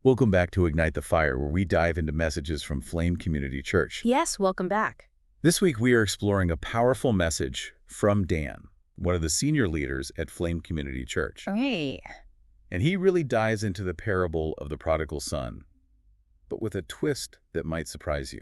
Welcome back to Ignite the Fire, where we dive into messages from Flame Community Church. Yes, welcome back. This week, we are exploring a powerful message from Dan, one of the senior leaders at Flame Community Church. Right. And he really dives into the parable of the prodigal son, but with a twist that might surprise you.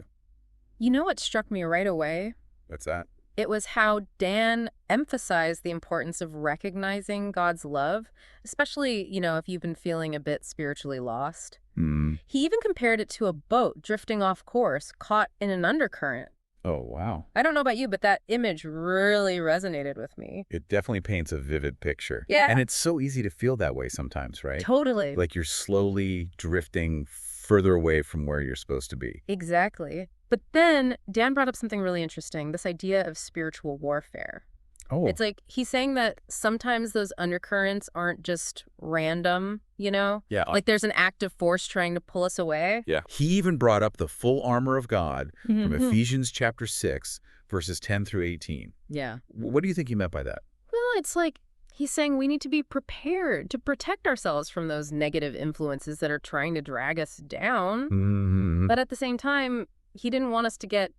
You know what struck me right away? What's that? It was how Dan emphasized the importance of recognizing God's love, especially, if you've been feeling a bit spiritually lost. He even compared it to a boat drifting off course, caught in an undercurrent. Oh, wow. I don't know about you, but that image really resonated with me. It definitely paints a vivid picture. Yeah. And it's so easy to feel that way sometimes, right? Totally. Like you're slowly drifting further away from where you're supposed to be. Exactly. But then Dan brought up something really interesting, this idea of spiritual warfare. Oh. It's like he's saying that sometimes those undercurrents aren't just random, Yeah. Like there's an active force trying to pull us away. Yeah. He even brought up the full armor of God from Ephesians chapter 6, verses 10 through 18. Yeah. What do you think he meant by that? Well, it's like he's saying we need to be prepared to protect ourselves from those negative influences that are trying to drag us down. But at the same time, he didn't want us to get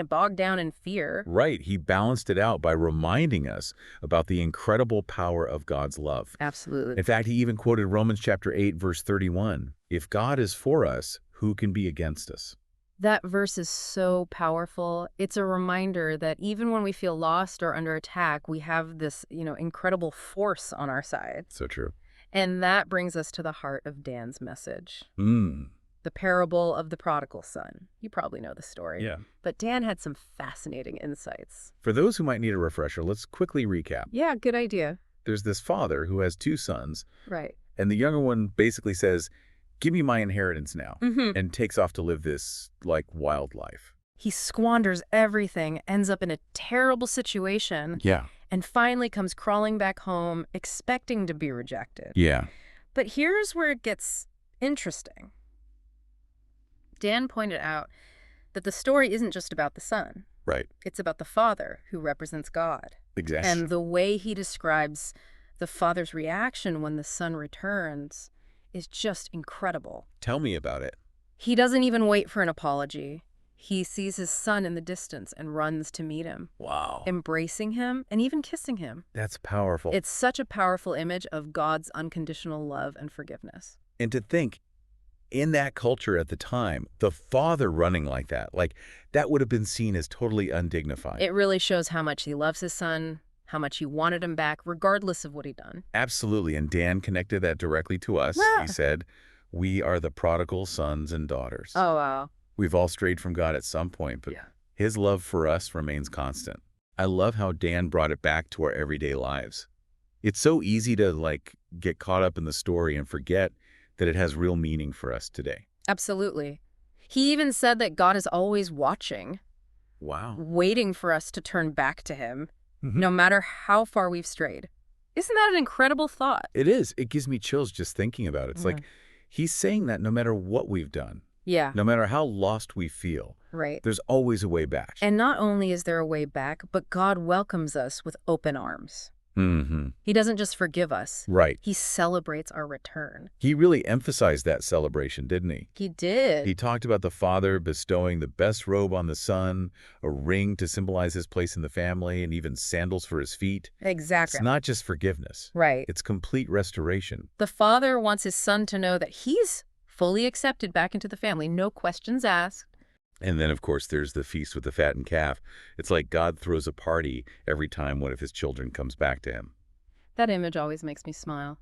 bogged down in fear. Right. He balanced it out by reminding us about the incredible power of God's love. Absolutely. In fact, he even quoted Romans chapter 8, verse 31. If God is for us, who can be against us? That verse is so powerful. It's a reminder that even when we feel lost or under attack, we have this, incredible force on our side. So true. And that brings us to the heart of Dan's message. The parable of the prodigal son. You probably know the story. Yeah. But Dan had some fascinating insights. For those who might need a refresher, let's quickly recap. Yeah, good idea. There's this father who has two sons, Right. and the younger one basically says, give me my inheritance now, and takes off to live this, wild life. He squanders everything, ends up in a terrible situation, Yeah. and finally comes crawling back home, expecting to be rejected. Yeah. But here's where it gets interesting. Dan pointed out that the story isn't just about the son. Right. It's about the father who represents God. Exactly. And the way he describes the father's reaction when the son returns is just incredible. Tell me about it. He doesn't even wait for an apology. He sees his son in the distance and runs to meet him, Wow. embracing him and even kissing him. That's powerful. It's such a powerful image of God's unconditional love and forgiveness. And to think, in that culture at the time, the father running like that would have been seen as totally undignified. It really shows how much he loves his son, how much he wanted him back, regardless of what he'd done. Absolutely. And Dan connected that directly to us. Yeah. He said, we are the prodigal sons and daughters. Oh, wow. We've all strayed from God at some point, but his love for us remains constant. I love how Dan brought it back to our everyday lives. It's so easy to get caught up in the story and forget that it has real meaning for us today. Absolutely. He even said that God is always watching, Wow. waiting for us to turn back to him, no matter how far we've strayed. Isn't that an incredible thought? It is. It gives me chills just thinking about it. It's like he's saying that no matter what we've done, Yeah. no matter how lost we feel, Right. there's always a way back. And not only is there a way back, but God welcomes us with open arms. He doesn't just forgive us. Right. He celebrates our return. He really emphasized that celebration, didn't he? He did. He talked about the father bestowing the best robe on the son, a ring to symbolize his place in the family, and even sandals for his feet. Exactly. It's not just forgiveness. Right. It's complete restoration. The father wants his son to know that he's fully accepted back into the family, no questions asked. And then, of course, there's the feast with the fattened calf. It's like God throws a party every time one of his children comes back to him. That image always makes me smile.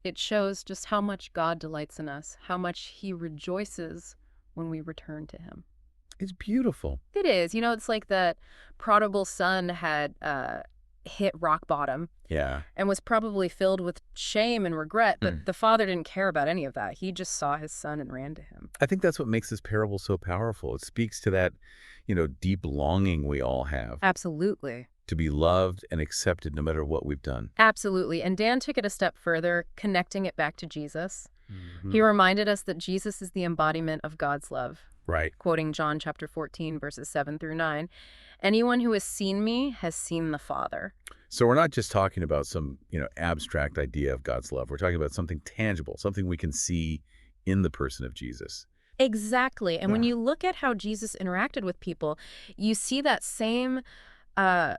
It shows just how much God delights in us, how much he rejoices when we return to him. It's beautiful. It is. It's like that prodigal son had hit rock bottom Yeah. and was probably filled with shame and regret, but the father didn't care about any of that. He just saw his son and ran to him. I think that's what makes this parable so powerful. It speaks to that, deep longing we all have Absolutely. to be loved and accepted no matter what we've done. Absolutely. And Dan took it a step further, connecting it back to Jesus. He reminded us that Jesus is the embodiment of God's love. Right. Quoting John chapter 14, verses 7 through 9. Anyone who has seen me has seen the Father. So we're not just talking about some, abstract idea of God's love. We're talking about something tangible, something we can see in the person of Jesus. Exactly. And when Yeah. you look at how Jesus interacted with people, you see that same uh,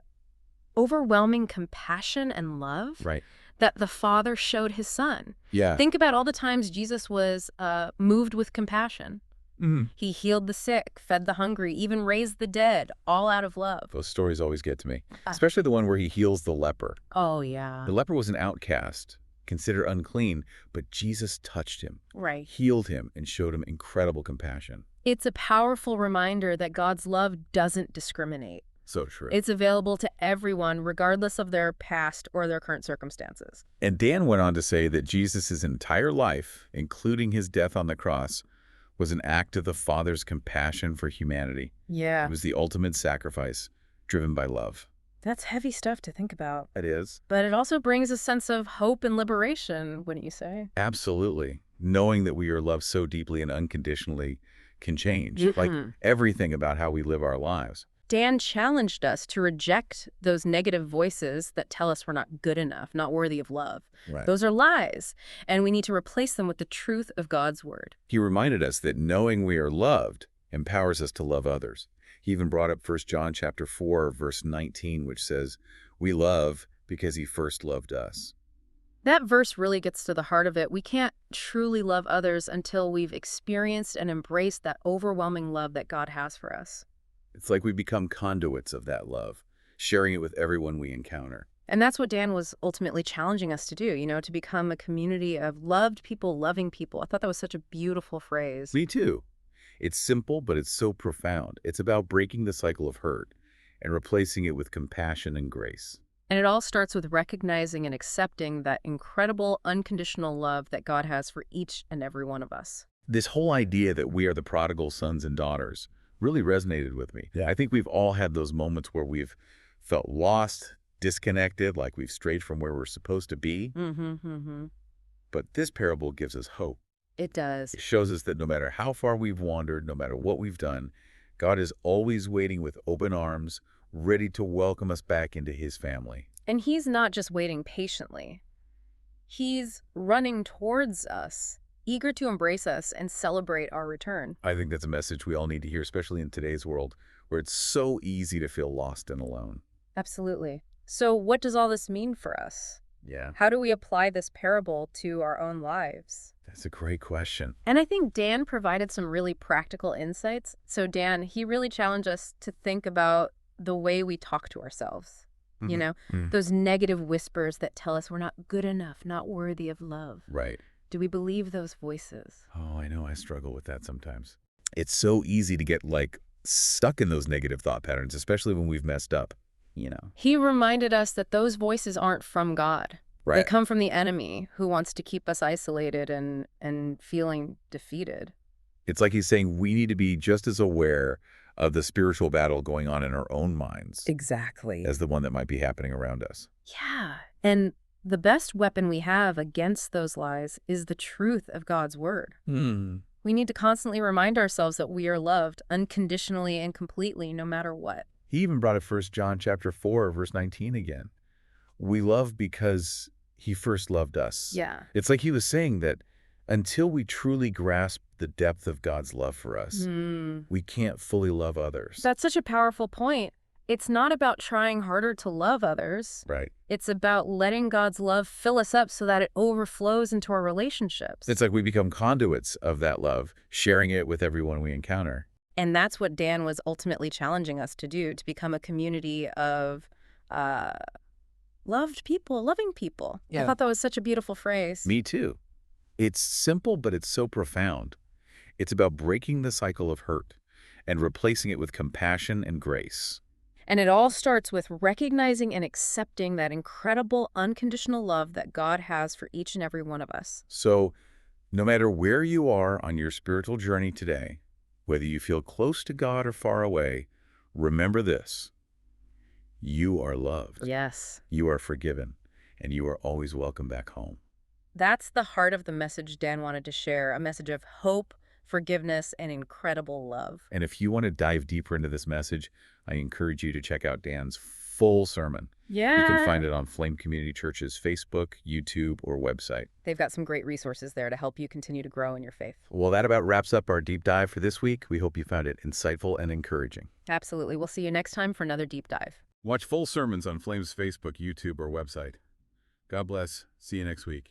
overwhelming compassion and love Right. that the Father showed his Son. Yeah. Think about all the times Jesus was moved with compassion. Mhm. He healed the sick, fed the hungry, even raised the dead, all out of love. Those stories always get to me, Ah. especially the one where he heals the leper. Oh, yeah. The leper was an outcast, considered unclean, but Jesus touched him, Right. healed him, and showed him incredible compassion. It's a powerful reminder that God's love doesn't discriminate. So true. It's available to everyone, regardless of their past or their current circumstances. And Dan went on to say that Jesus' entire life, including his death on the cross, was an act of the Father's compassion for humanity. Yeah. It was the ultimate sacrifice, driven by love. That's heavy stuff to think about. It is. But it also brings a sense of hope and liberation, wouldn't you say? Absolutely. Knowing that we are loved so deeply and unconditionally can change, like everything about how we live our lives. Dan challenged us to reject those negative voices that tell us we're not good enough, not worthy of love. Right. Those are lies, and we need to replace them with the truth of God's word. He reminded us that knowing we are loved empowers us to love others. He even brought up 1 John chapter 4, verse 19, which says, "We love because he first loved us." That verse really gets to the heart of it. We can't truly love others until we've experienced and embraced that overwhelming love that God has for us. It's like we become conduits of that love, sharing it with everyone we encounter. And that's what Dan was ultimately challenging us to do, to become a community of loved people, loving people. I thought that was such a beautiful phrase. Me too. It's simple, but it's so profound. It's about breaking the cycle of hurt and replacing it with compassion and grace. And it all starts with recognizing and accepting that incredible, unconditional love that God has for each and every one of us. This whole idea that we are the prodigal sons and daughters really resonated with me. Yeah. I think we've all had those moments where we've felt lost, disconnected, like we've strayed from where we're supposed to be. But this parable gives us hope. It does. It shows us that no matter how far we've wandered, no matter what we've done, God is always waiting with open arms, ready to welcome us back into his family. And he's not just waiting patiently. He's running towards us, eager to embrace us and celebrate our return. I think that's a message we all need to hear, especially in today's world, where it's so easy to feel lost and alone. Absolutely. So what does all this mean for us? Yeah. How do we apply this parable to our own lives? That's a great question. And I think Dan provided some really practical insights. So Dan, he really challenged us to think about the way we talk to ourselves. Those negative whispers that tell us we're not good enough, not worthy of love. Right. Do we believe those voices? Oh, I know. I struggle with that sometimes. It's so easy to get, stuck in those negative thought patterns, especially when we've messed up, He reminded us that those voices aren't from God. Right. They come from the enemy who wants to keep us isolated and feeling defeated. It's like he's saying we need to be just as aware of the spiritual battle going on in our own minds Exactly. as the one that might be happening around us. Yeah. And the best weapon we have against those lies is the truth of God's word. We need to constantly remind ourselves that we are loved unconditionally and completely, no matter what. He even brought up 1 John chapter 4, verse 19 again. We love because he first loved us. Yeah. It's like he was saying that until we truly grasp the depth of God's love for us, we can't fully love others. That's such a powerful point. It's not about trying harder to love others. Right. It's about letting God's love fill us up so that it overflows into our relationships. It's like we become conduits of that love, sharing it with everyone we encounter. And that's what Dan was ultimately challenging us to do, to become a community of loved people, loving people. Yeah. I thought that was such a beautiful phrase. Me too. It's simple, but it's so profound. It's about breaking the cycle of hurt and replacing it with compassion and grace. And it all starts with recognizing and accepting that incredible unconditional love that God has for each and every one of us. So, no matter where you are on your spiritual journey today, whether you feel close to God or far away, remember this. You are loved. Yes. You are forgiven, and you are always welcome back home. That's the heart of the message Dan wanted to share, a message of hope, forgiveness, and incredible love. And if you want to dive deeper into this message, I encourage you to check out Dan's full sermon. Yeah. You can find it on Flame Community Church's Facebook, YouTube, or website. They've got some great resources there to help you continue to grow in your faith. Well, that about wraps up our deep dive for this week. We hope you found it insightful and encouraging. Absolutely. We'll see you next time for another deep dive. Watch full sermons on Flame's Facebook, YouTube, or website. God bless. See you next week.